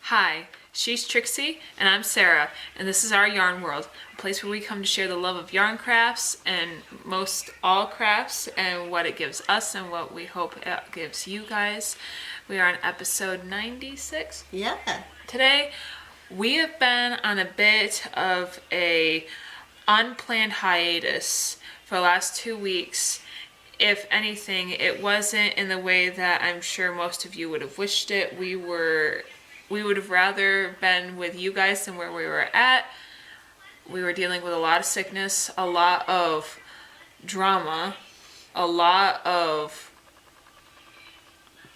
Hi, she's Trixie, and I'm Sarah, and this is our Yarn World, a place where we come to share the love of yarn crafts and most all crafts and what it gives us and what we hope it gives you guys. We are on episode 96. Yeah. Today, we have been on a bit of a unplanned hiatus for the last 2 weeks. If anything, it wasn't in the way that I'm sure most of you would have wished it. We would have rather been with you guys than where we were at. We were dealing with a lot of sickness, a lot of drama, a lot of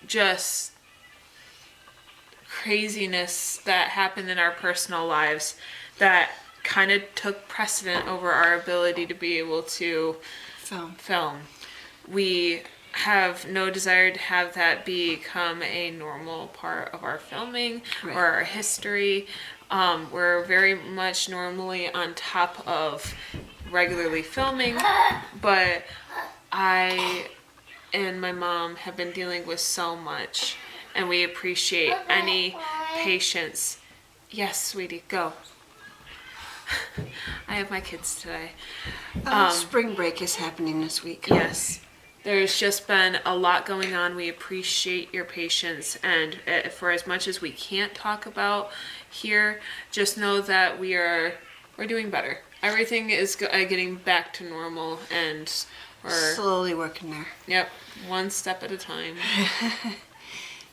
just craziness that happened in our personal lives that kind of took precedent over our ability to be able to film. We have no desire to have that become a normal part of our filming or our history. We're very much normally on top of regularly filming, but I and my mom have been dealing with so much, and we appreciate any patience. Yes, sweetie, go. I have my kids today. Spring break is happening this week. Yes. There's just been a lot going on. We appreciate your patience, and for as much as we can't talk about here, just know that we're doing better. Everything is getting back to normal, and we're slowly working there. Yep, one step at a time.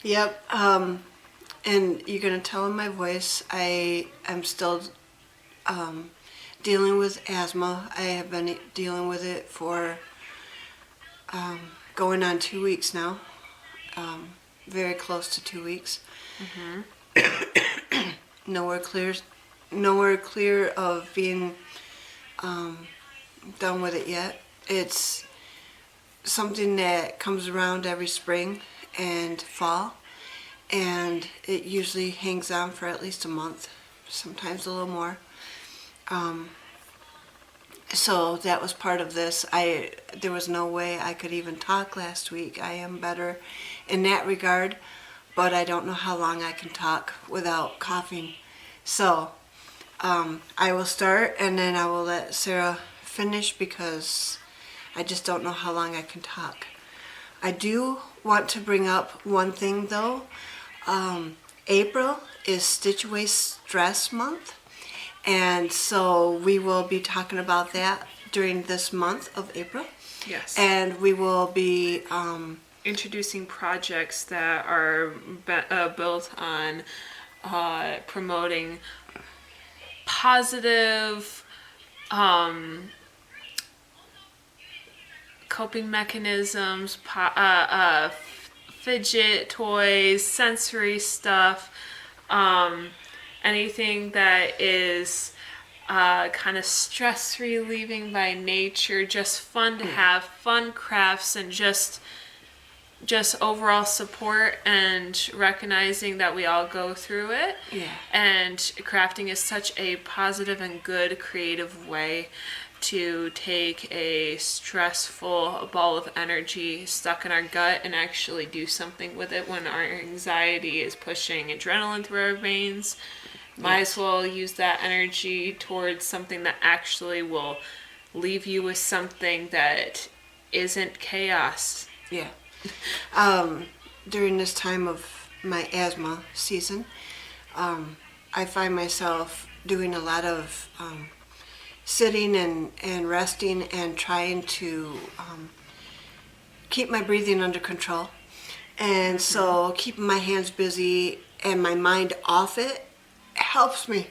Yep. And you're gonna tell in my voice, I'm still dealing with asthma. I have been dealing with it for going on 2 weeks now, very close to 2 weeks. Mm-hmm. nowhere clear of being done with it yet. It's something that comes around every spring and fall, and it usually hangs on for at least a month, sometimes a little more. So that was part of this. There was no way I could even talk last week. I am better in that regard, but I don't know how long I can talk without coughing. So I will start, and then I will let Sarah finish because I just don't know how long I can talk. I do want to bring up one thing though. April is Stitch Away Stress Month. And so we will be talking about that during this month of April. Yes. And we will be introducing projects that are built on promoting positive coping mechanisms, fidget toys, sensory stuff. Anything that is kind of stress relieving by nature, just fun to have, fun crafts, and just overall support and recognizing that we all go through it. Yeah. And crafting is such a positive and good creative way to take a stressful ball of energy stuck in our gut and actually do something with it when our anxiety is pushing adrenaline through our veins. Might as well use that energy towards something that actually will leave you with something that isn't chaos. Yeah. During this time of my asthma season, I find myself doing a lot of sitting and resting and trying to keep my breathing under control. And so keeping my hands busy and my mind off it helps me.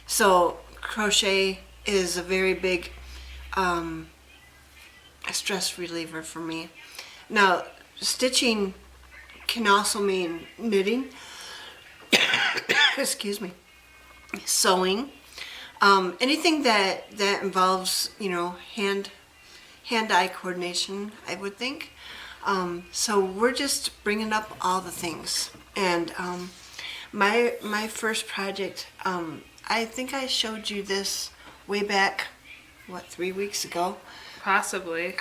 So crochet is a very big stress reliever for me. Now, stitching can also mean knitting, excuse me, sewing, anything that involves, hand-eye coordination, I would think. So we're just bringing up all the things. And my first project, I think I showed you this way back, 3 weeks ago? Possibly.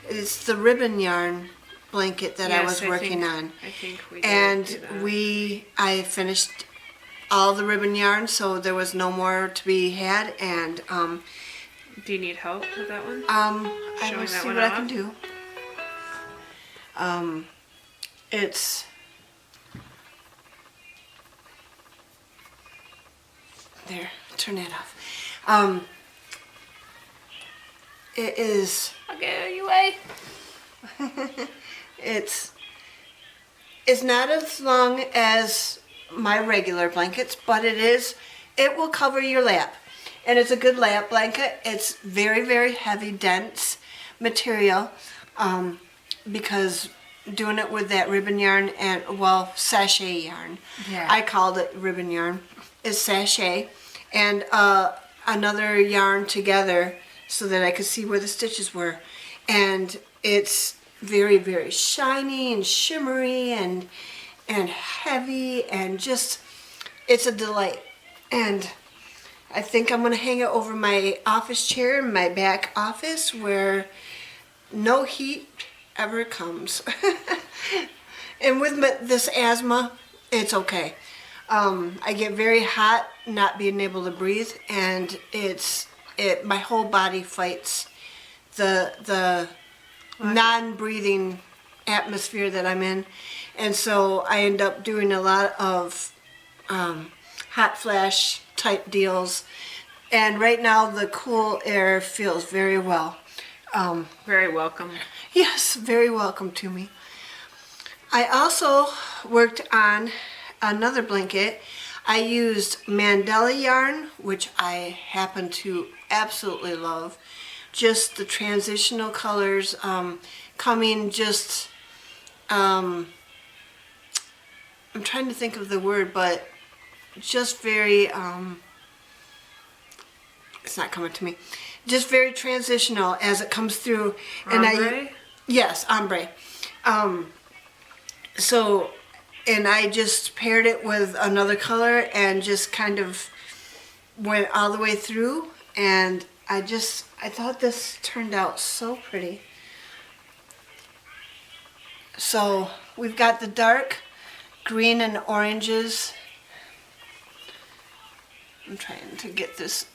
It's the ribbon yarn blanket that I was working on. I think we did And do that. I finished all the ribbon yarn, so there was no more to be had. And Do you need help with that one? I Showing will that see one what I off? can do. It's there. Turn that off. It is. I'll get you away. It's not as long as my regular blankets, but it will cover your lap. And it's a good lap blanket. It's very, very heavy, dense material, because doing it with that ribbon yarn and, sachet yarn. Yeah. I called it ribbon yarn. It's sachet. And another yarn together so that I could see where the stitches were. And it's very, very shiny and shimmery and heavy and just, it's a delight. And I think I'm going to hang it over my office chair in my back office where no heat ever comes. And with this asthma, it's okay. I get very hot not being able to breathe, and my whole body fights the non-breathing atmosphere that I'm in. And so I end up doing a lot of hot flash type deals. And right now the cool air feels very well. Very welcome. Yes, very welcome to me. I also worked on another blanket. I used Mandela yarn, which I happen to absolutely love. Just the transitional colors coming just, I'm trying to think of the word, but just very, it's not coming to me. Just very transitional as it comes through. Ombre? Yes, ombre. And I just paired it with another color and just kind of went all the way through. And I thought this turned out so pretty. So we've got the dark green and oranges. I'm trying to get this.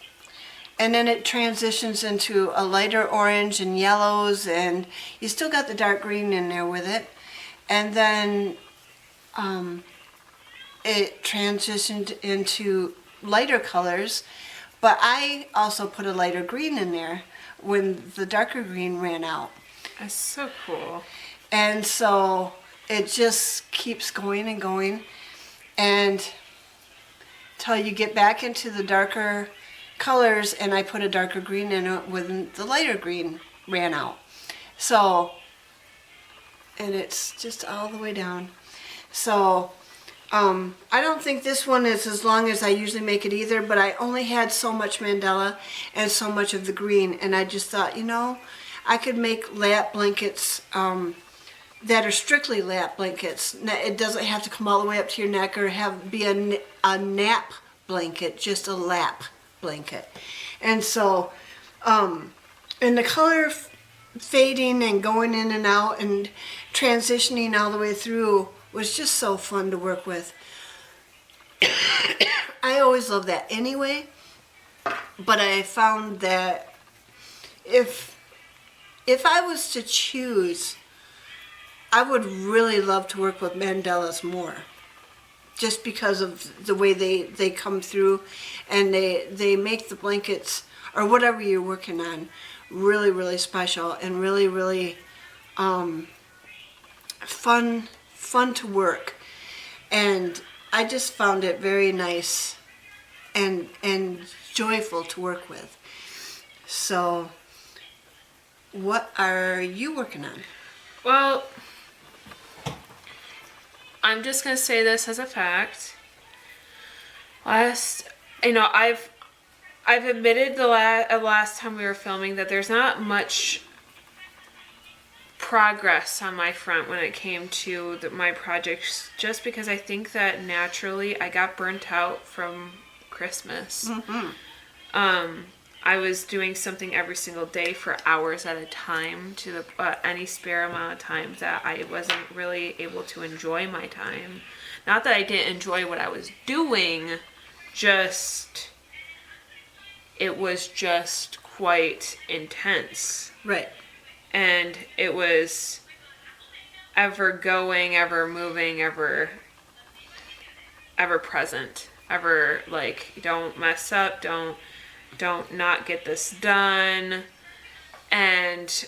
And then it transitions into a lighter orange and yellows, and you still got the dark green in there with it. And then it transitioned into lighter colors, but I also put a lighter green in there when the darker green ran out. That's so cool. And so it just keeps going and going, and till you get back into the darker colors, and I put a darker green in it when the lighter green ran out. So, and it's just all the way down. So I don't think this one is as long as I usually make it either, but I only had so much mandala and so much of the green, and I just thought, I could make lap blankets that are strictly lap blankets. It doesn't have to come all the way up to your neck or be a nap blanket, just a lap blanket. And so, and the color fading and going in and out and transitioning all the way through was just so fun to work with. I always love that anyway, but I found that if I was to choose, I would really love to work with mandalas more, just because of the way they come through, and they make the blankets or whatever you're working on really, really special and really, really fun to work. And I just found it very nice and joyful to work with. So what are you working on? Well, I'm just gonna say this as a fact. I've admitted the last time we were filming that there's not much progress on my front when it came to my projects, just because I think that naturally I got burnt out from Christmas. Mm-hmm. I was doing something every single day for hours at a time to the any spare amount of time that I wasn't really able to enjoy my time. Not that I didn't enjoy what I was doing, just it was just quite intense. Right. And it was ever going, ever moving, ever present. Ever like, don't mess up, don't not get this done. And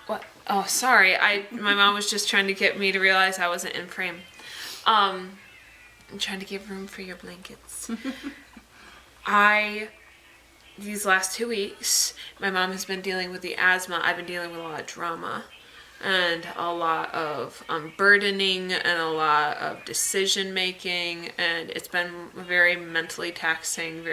what? Oh, sorry. My mom was just trying to get me to realize I wasn't in frame. I'm trying to give room for your blankets. These last 2 weeks, my mom has been dealing with the asthma. I've been dealing with a lot of drama and a lot of burdening and a lot of decision making, and it's been very mentally taxing,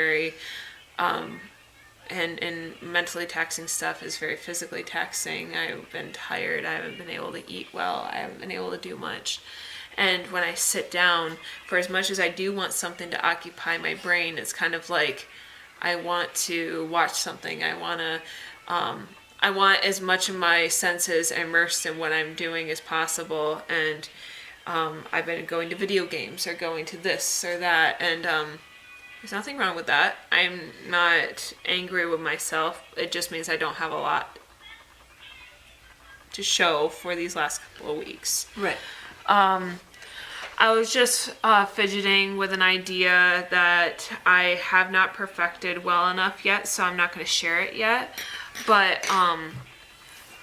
and mentally taxing stuff is very physically taxing. I've been tired. I haven't been able to eat well. I haven't been able to do much. And when I sit down, for as much as I do want something to occupy my brain, it's kind of like I want to watch something. I want as much of my senses immersed in what I'm doing as possible. And I've been going to video games or going to this or that. And there's nothing wrong with that. I'm not angry with myself. It just means I don't have a lot to show for these last couple of weeks. Right. I was just fidgeting with an idea that I have not perfected well enough yet, so I'm not going to share it yet. But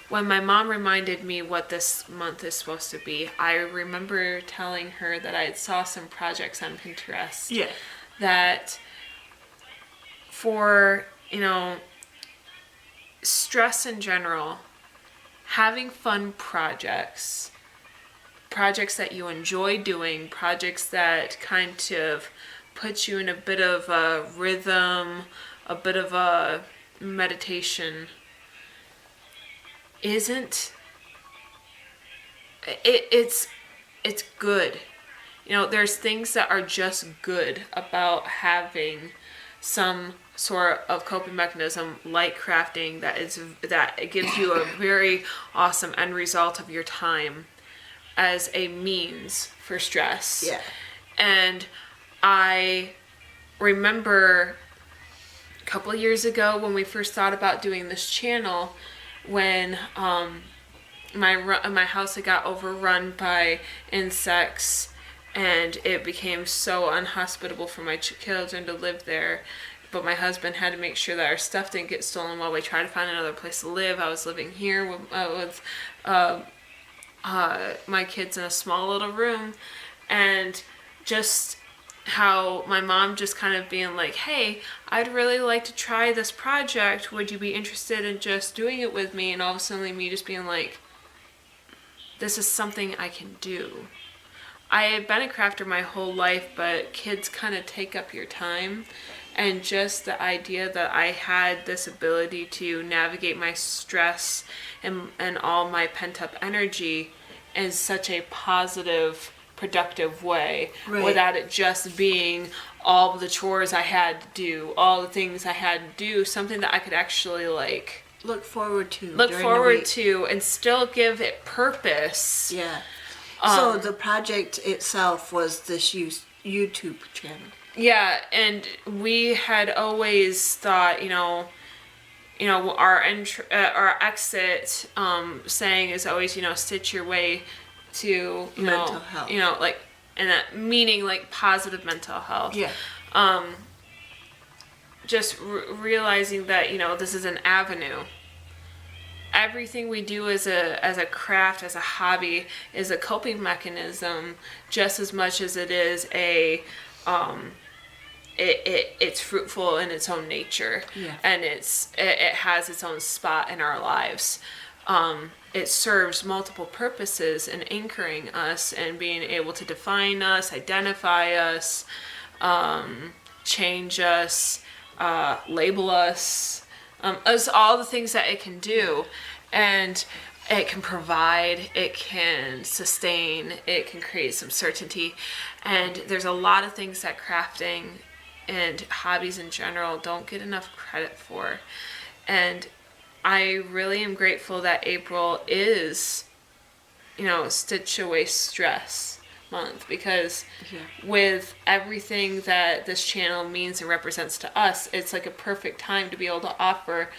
when my mom reminded me what this month is supposed to be, I remember telling her that I had saw some projects on Pinterest. Yeah. That for, stress in general, having fun projects that you enjoy doing, projects that kind of put you in a bit of a rhythm, a bit of a meditation, it's good. There's things that are just good about having some sort of coping mechanism like crafting that it gives you a very awesome end result of your time as a means for stress. Yeah. And I remember a couple of years ago when we first thought about doing this channel, when my house had got overrun by insects and it became so unhospitable for my children to live there. But my husband had to make sure that our stuff didn't get stolen while we tried to find another place to live. I was living here with my kids in a small little room, and just how my mom just kind of being like, hey, I'd really like to try this project. Would you be interested in just doing it with me? And all of a sudden me just being like, this is something I can do. I had been a crafter my whole life, but kids kind of take up your time. And just the idea that I had this ability to navigate my stress and all my pent-up energy in such a positive, productive way, right, without it just being all the chores I had to do, all the things I had to do, something that I could actually look forward to and still give it purpose. Yeah. So the project itself was this YouTube channel. Yeah, and we had always thought, our exit saying is always, stitch your way to mental health. And that meaning positive mental health. Yeah. Just realizing that this is an avenue. Everything we do as a craft, as a hobby, is a coping mechanism just as much as it is it's fruitful in its own nature. Yeah. And it has its own spot in our lives. It serves multiple purposes in anchoring us and being able to define us, identify us, change us, label us, as all the things that it can do. And it can provide, it can sustain, it can create some certainty. And there's a lot of things that crafting and hobbies in general don't get enough credit for. And I really am grateful that April is, Stitch Away Stress Month, because with everything that this channel means and represents to us, it's like a perfect time to be able to offer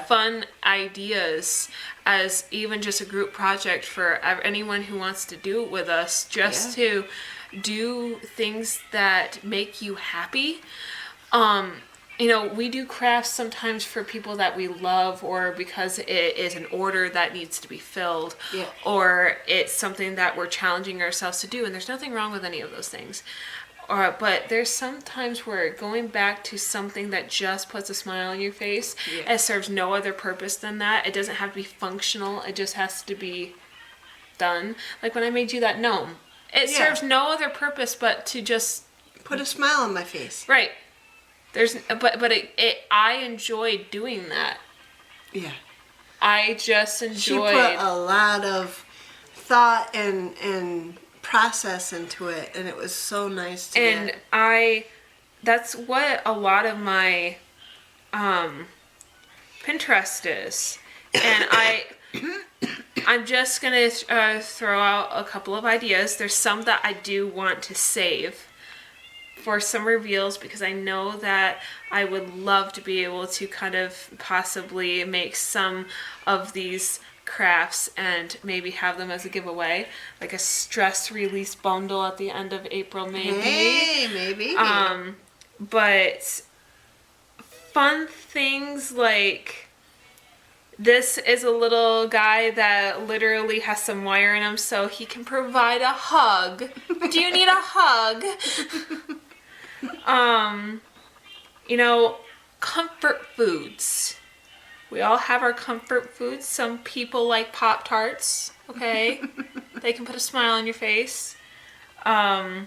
fun ideas as even just a group project for anyone who wants to do it with us, just to do things that make you happy. We do crafts sometimes for people that we love, or because it is an order that needs to be filled, or it's something that we're challenging ourselves to do, and there's nothing wrong with any of those things. But there's sometimes where going back to something that just puts a smile on your face, it serves no other purpose than that. It doesn't have to be functional. It just has to be done. Like when I made you that gnome. It serves no other purpose but to just put a smile on my face. Right. I enjoyed doing that. Yeah. I just enjoyed. She put a lot of thought and process into it, and it was so nice to get. And that's what a lot of my Pinterest is. And I'm just going to throw out a couple of ideas. There's some that I do want to save for some reveals, because I know that I would love to be able to kind of possibly make some of these crafts and maybe have them as a giveaway, like a stress release bundle at the end of April, maybe. Hey, maybe. But fun things like this is a little guy that literally has some wire in him so he can provide a hug. Do you need a hug? Comfort foods. We all have our comfort foods. Some people like Pop-Tarts, okay? They can put a smile on your face. The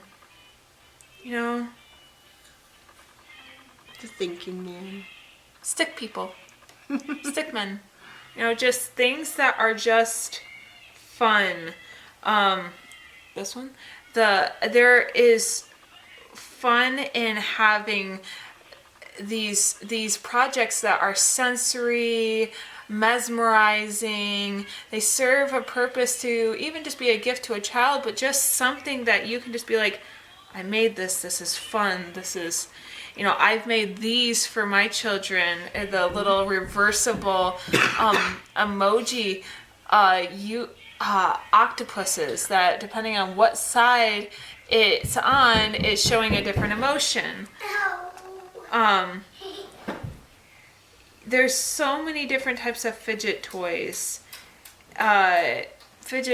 thinking man. Stick people. Stick men. Just things that are just fun. This one. There is fun in having these projects that are sensory, mesmerizing. They serve a purpose to even just be a gift to a child, but just something that you can just be like, I made this. This is fun. This is, I've made these for my children. The little reversible emoji octopuses that, depending on what side it's on, is showing a different emotion. There's so many different types of fidget toys. Things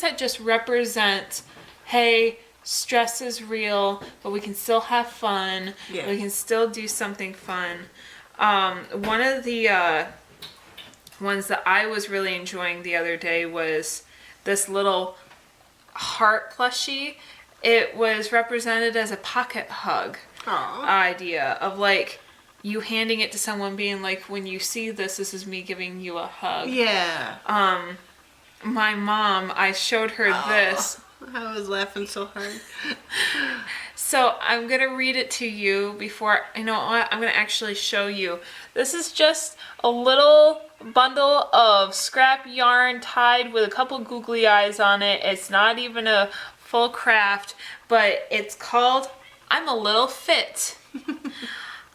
that just represent, hey, stress is real, but we can still have fun. Yeah. We can still do something fun. One of the ones that I was really enjoying the other day was this little heart plushie. It was represented as a pocket hug idea of like you handing it to someone, being like, when you see this, this is me giving you a hug. Yeah. My mom, I showed her this. I was laughing so hard. So I'm going to read it to you before, I'm going to actually show you. This is just a little bundle of scrap yarn tied with a couple googly eyes on it. It's not even a full craft, but it's called I'm a Little Fit.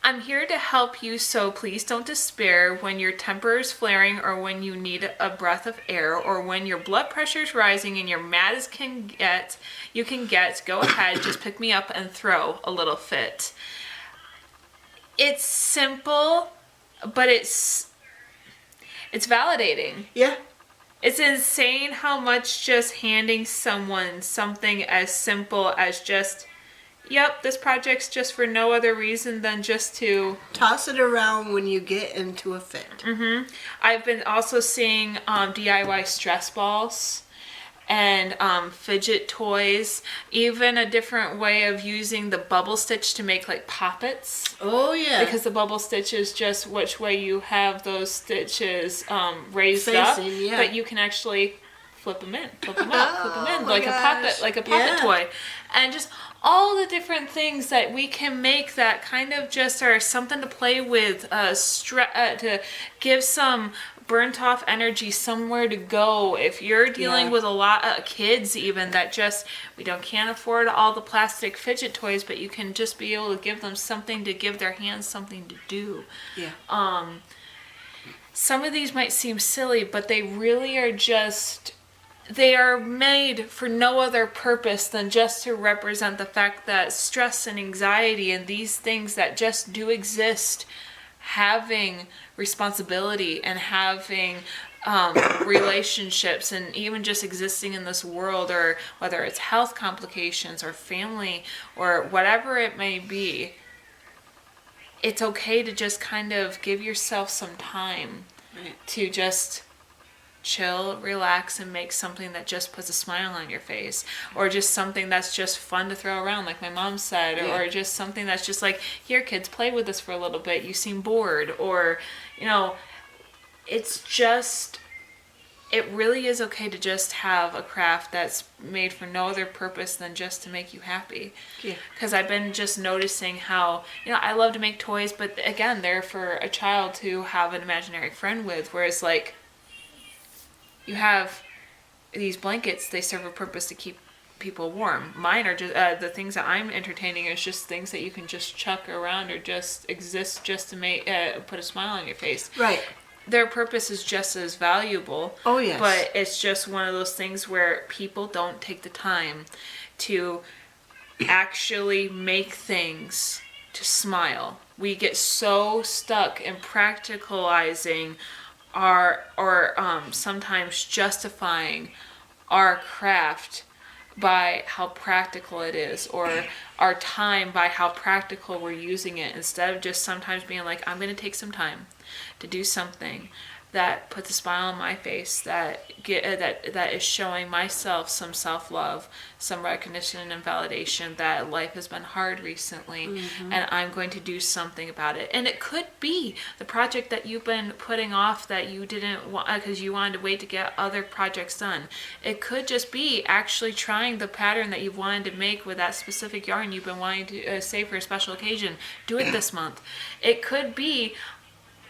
I'm here to help you, so please don't despair when your temper is flaring, or when you need a breath of air, or when your blood pressure is rising and you're mad as you can get. Go ahead, just pick me up and throw a little fit. It's simple, but it's validating. Yeah. It's insane how much just handing someone something as simple as just, yep, this project's just for no other reason than just to toss it around when you get into a fit. Mm-hmm. I've been also seeing DIY stress balls. and fidget toys, even a different way of using the bubble stitch to make like poppets. Oh yeah. Because the bubble stitch is just which way you have those stitches raised Facing, up, yeah. but you can actually flip them in, flip them out, flip them in, my like gosh. a puppet Yeah. toy, and just all the different things that we can make that kind of just are something to play with, to give some burnt off energy, somewhere to go. If you're dealing Yeah. with a lot of kids even that just can't afford all the plastic fidget toys, but you can just be able to give them something to give their hands something to do. Yeah. Some of these might seem silly, but they really are just, they are made for no other purpose than just to represent the fact that stress and anxiety and these things that just do exist, having responsibility and having relationships and even just existing in this world, or whether it's health complications or family or whatever it may be, it's okay to just kind of give yourself some time to just chill, relax, and make something that just puts a smile on your face, or just something that's just fun to throw around, like my mom said, or just something that's just like, here kids, play with this for a little bit, you seem bored, or it's just, it really is okay to just have a craft that's made for no other purpose than just to make you happy. Yeah. Because I've been just noticing how, I love to make toys, but again, they're for a child to have an imaginary friend with, whereas like, you have these blankets, they serve a purpose to keep people warm. Mine are just, the things that I'm entertaining is just things that you can just chuck around or just exist just to make, put a smile on your face. Right. Their purpose is just as valuable. Oh, yes. But it's just one of those things where people don't take the time to actually make things to smile. We get so stuck in practicalizing sometimes justifying our craft by how practical it is, or our time by how practical we're using it, instead of just sometimes being like, I'm going to take some time to do something that puts a smile on my face, that is showing myself some self-love, some recognition and validation that life has been hard recently, and I'm going to do something about it. And it could be the project that you've been putting off that you didn't want because you wanted to wait to get other projects done. It could just be actually trying the pattern that you've wanted to make with that specific yarn you've been wanting to save for a special occasion. Do it this month. It could be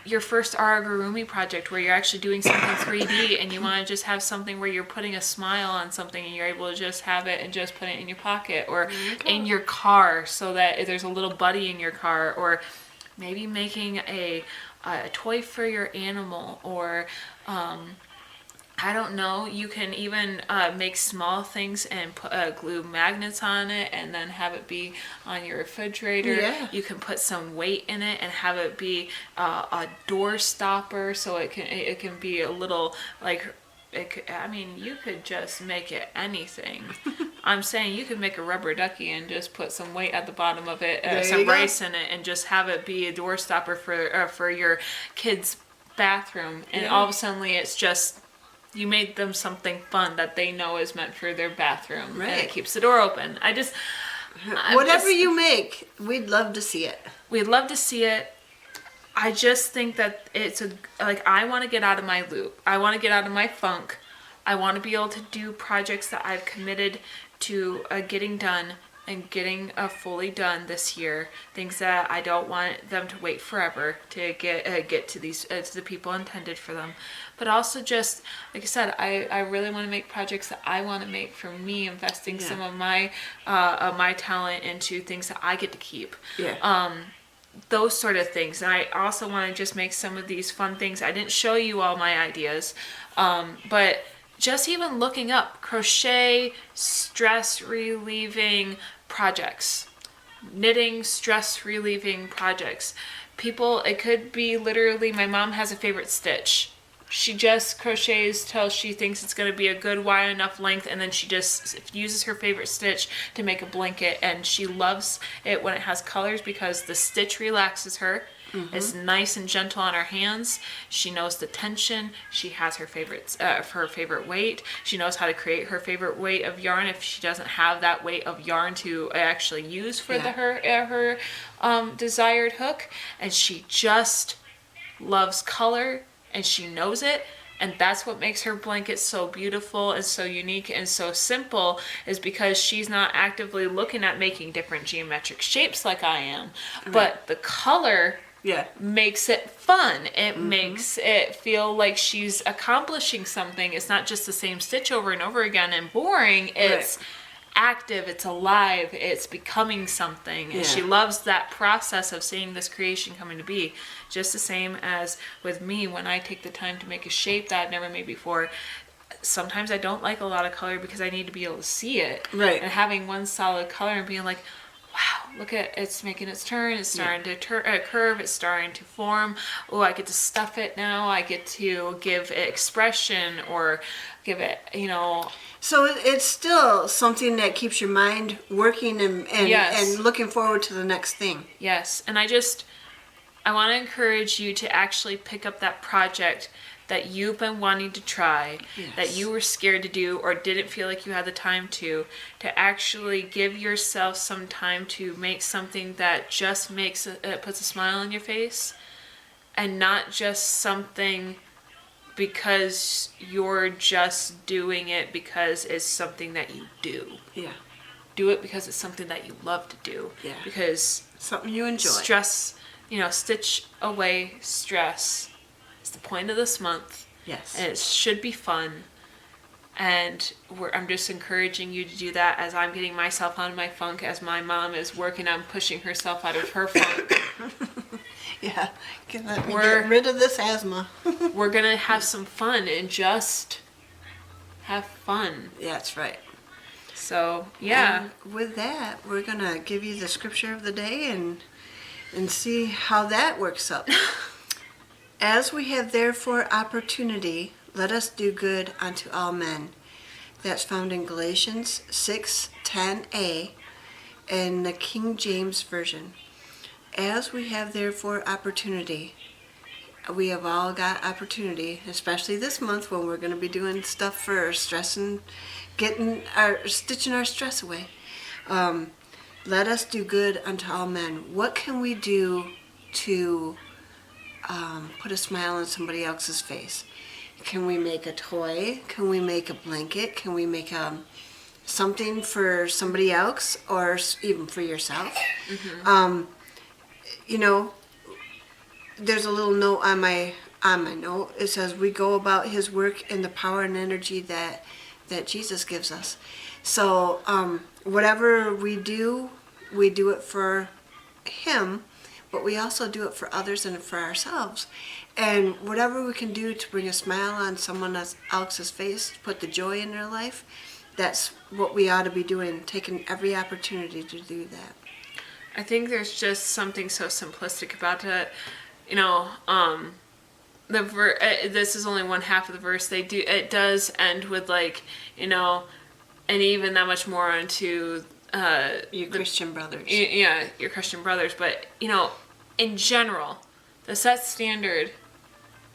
your first ouryarnwhirled project where you're actually doing something 3D and you want to just have something where you're putting a smile on something and you're able to just have it and just put it in your pocket, or in your car so that there's a little buddy in your car, or maybe making a toy for your animal, or I don't know, you can even make small things and put, glue magnets on it and then have it be on your refrigerator. Yeah. You can put some weight in it and have it be a door stopper, so it can be a little like, you could just make it anything. I'm saying you could make a rubber ducky and just put some weight at the bottom of it, some rice in it, and just have it be a door stopper for your kid's bathroom. And all of a sudden it's just, you made them something fun that they know is meant for their bathroom, and it keeps the door open. Whatever you make, we'd love to see it. We'd love to see it. I just think that it's I want to get out of my loop. I want to get out of my funk. I want to be able to do projects that I've committed to getting done and getting fully done this year. Things that I don't want them to wait forever to get to these to the people intended for them. But also just, like I said, I really want to make projects that I want to make for me, investing some of my talent into things that I get to keep. Those sort of things. And I also want to just make some of these fun things. I didn't show you all my ideas, but just even looking up crochet stress relieving projects, knitting stress relieving projects. People, it could be literally, my mom has a favorite stitch. She just crochets till she thinks it's going to be a good wide enough length, and then she just uses her favorite stitch to make a blanket, and she loves it when it has colors because the stitch relaxes her. It's nice and gentle on her hands. She knows the tension. She has her favorite weight. She knows how to create her favorite weight of yarn if she doesn't have that weight of yarn to actually use for her desired hook. And she just loves color, and she knows it. And that's what makes her blanket so beautiful and so unique and so simple, is because she's not actively looking at making different geometric shapes like I am. But the color makes it fun. It makes it feel like she's accomplishing something. It's not just the same stitch over and over again and boring. It's active, it's alive, it's becoming something. And she loves that process of seeing this creation coming to be. Just the same as with me, when I take the time to make a shape that I've never made before, sometimes I don't like a lot of color because I need to be able to see it. Right. And having one solid color and being like, wow, look at it's making its turn, it's starting to curve, it's starting to form. Oh, I get to stuff it now. I get to give it expression or give it, So it's still something that keeps your mind working and looking forward to the next thing. Yes. And I want to encourage you to actually pick up that project that you've been wanting to try, that you were scared to do or didn't feel like you had the time to actually give yourself some time to make something that just puts a smile on your face, and not just something because you're just doing it because it's something that you do. Yeah. Do it because it's something that you love to do. Yeah. Because something you enjoy. Stress, stitch away stress. It's the point of this month. Yes. And it should be fun. And I'm just encouraging you to do that as I'm getting myself out of my funk, as my mom is working on pushing herself out of her funk. Yeah. Let me get rid of this asthma. We're going to have some fun and just have fun. Yeah, that's right. So, yeah. And with that, we're going to give you the scripture of the day and see how that works up. As we have therefore opportunity, let us do good unto all men. That's found in Galatians 6:10a in the King James Version. As we have therefore opportunity, we have all got opportunity, especially this month when we're going to be doing stuff for stress and stitching our stress away. Let us do good unto all men. What can we do to put a smile on somebody else's face? Can we make a toy? Can we make a blanket? Can we make something for somebody else or even for yourself? There's a little note on my note. It says we go about his work in the power and energy that Jesus gives us. So whatever we do it for him, but we also do it for others and for ourselves. And whatever we can do to bring a smile on someone else's face, put the joy in their life, that's what we ought to be doing, taking every opportunity to do that. I think there's just something so simplistic about it. This is only one half of the verse. It does end with and even that much more onto your Christian brothers. Yeah, your Christian brothers. But in general, the set standard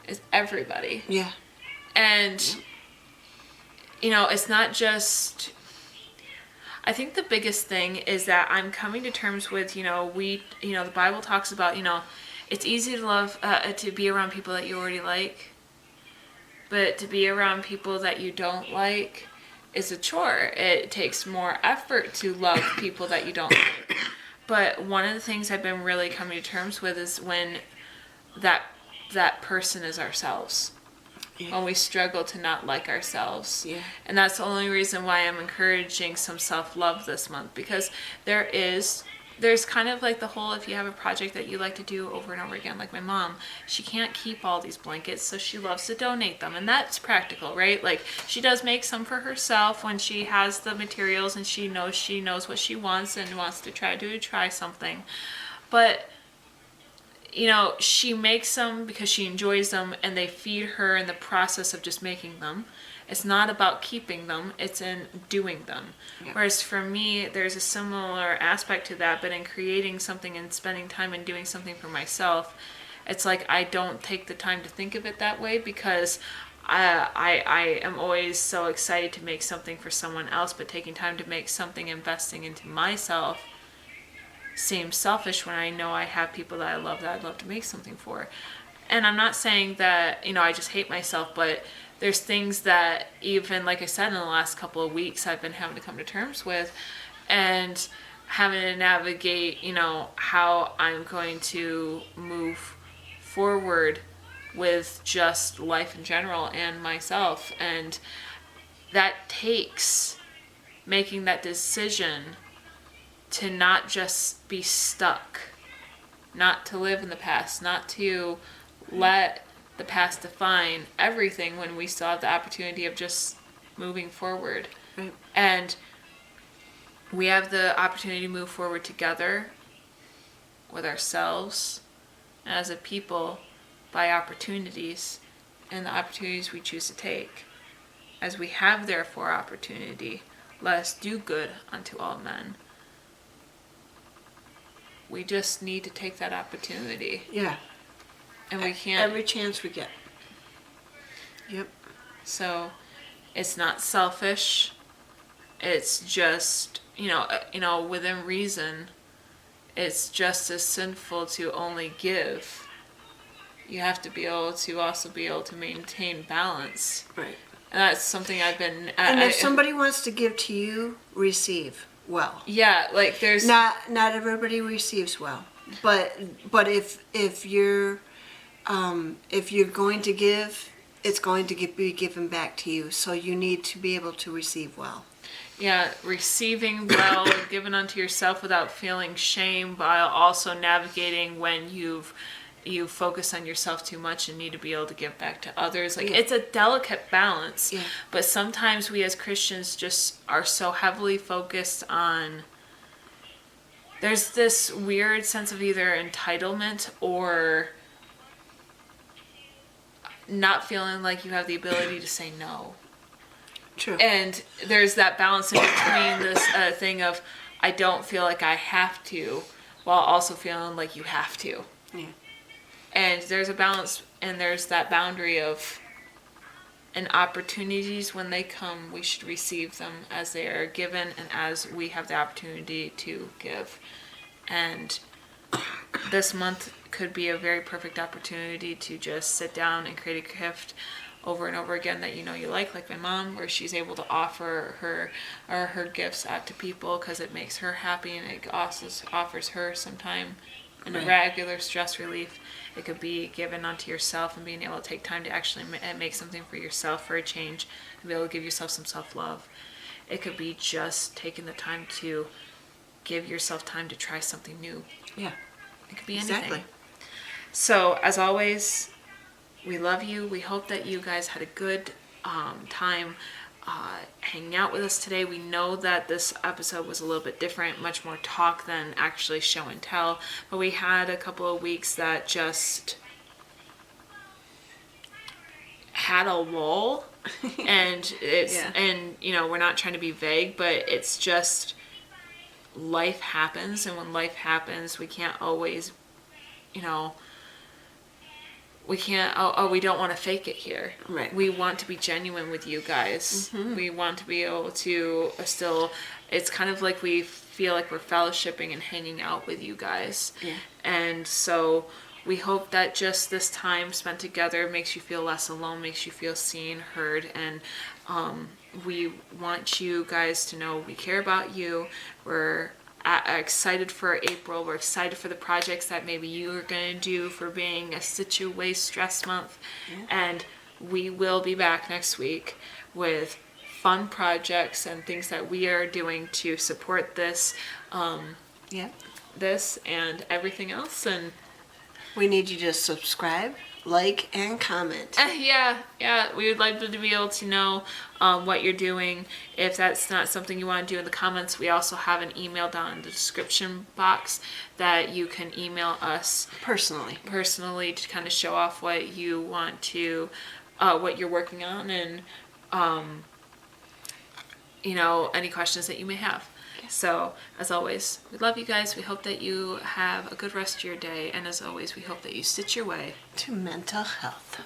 is everybody. Yeah. And it's not just. I think the biggest thing is that I'm coming to terms with, the Bible talks about, it's easy to love, to be around people that you already like, but to be around people that you don't like is a chore. It takes more effort to love people that you don't like. But one of the things I've been really coming to terms with is when that person is ourselves. Yeah. When we struggle to not like ourselves. Yeah. And that's the only reason why I'm encouraging some self-love this month, because there's kind of like the whole, if you have a project that you like to do over and over again, like my mom, she can't keep all these blankets, so she loves to donate them, and that's practical, right? Like, she does make some for herself when she has the materials and she knows what she wants and wants to try something. But she makes them because she enjoys them, and they feed her in the process of just making them. It's not about keeping them, it's in doing them. Yeah. Whereas for me, there's a similar aspect to that, but in creating something and spending time and doing something for myself, it's like I don't take the time to think of it that way, because I am always so excited to make something for someone else, but taking time to make something, investing into myself, seems selfish when I know I have people that I love that I'd love to make something for. And I'm not saying that, I just hate myself, but there's things that, even like I said, in the last couple of weeks I've been having to come to terms with, and having to navigate, how I'm going to move forward with just life in general and myself. And that takes making that decision to not just be stuck, not to live in the past, not to let the past define everything, when we still have the opportunity of just moving forward. Right. And we have the opportunity to move forward together with ourselves as a people by opportunities, and the opportunities we choose to take. As we have therefore opportunity, let us do good unto all men. We just need to take that opportunity. Yeah. And we can't... Every chance we get. Yep. So, it's not selfish. It's just, within reason, it's just as sinful to only give. You have to be able to also be able to maintain balance. Right. And that's something I've been... And if somebody wants to give to you, receive well. Yeah, like there's... Not everybody receives well. But if you're going to give, it's going to be given back to you. So you need to be able to receive well. Yeah, receiving well, given unto yourself without feeling shame, while also navigating when you focus on yourself too much and need to be able to give back to others. Like, it's a delicate balance. Yeah. But sometimes we as Christians just are so heavily focused on... There's this weird sense of either entitlement or not feeling like you have the ability to say no. True. And there's that balance in between this thing of, I don't feel like I have to, while also feeling like you have to. Yeah. And there's a balance, and there's that boundary of, and opportunities, when they come, we should receive them as they are given and as we have the opportunity to give. And this month could be a very perfect opportunity to just sit down and create a gift over and over again that you like my mom, where she's able to offer her gifts out to people because it makes her happy, and it also offers her some time and a regular stress relief. It could be given unto yourself and being able to take time to actually make something for yourself for a change, and be able to give yourself some self-love. It could be just taking the time to give yourself time to try something new. Yeah. It could be anything. Exactly. So, as always, we love you. We hope that you guys had a good time hanging out with us today. We know that this episode was a little bit different, much more talk than actually show and tell. But we had a couple of weeks that just had a lull. And it's, and we're not trying to be vague, but it's just life happens. And when life happens, we can't always, we can't, we don't want to fake it here. Right. We want to be genuine with you guys. Mm-hmm. We want to be able to still, it's kind of like we feel like we're fellowshipping and hanging out with you guys. Yeah. And so we hope that just this time spent together makes you feel less alone, makes you feel seen, heard, and we want you guys to know we care about you. We're excited for April. We're excited for the projects that maybe you are going to do for being a Stitch Away Stress Month. Yeah. And we will be back next week with fun projects and things that we are doing to support this, this and everything else. And we need you to subscribe, like and comment. Yeah, we would like to be able to know what you're doing. If that's not something you want to do in the comments, we also have an email down in the description box that you can email us Personally to kind of show off what you want to, what you're working on, and any questions that you may have. So, as always, we love you guys. We hope that you have a good rest of your day. And as always, we hope that you sit your way to mental health.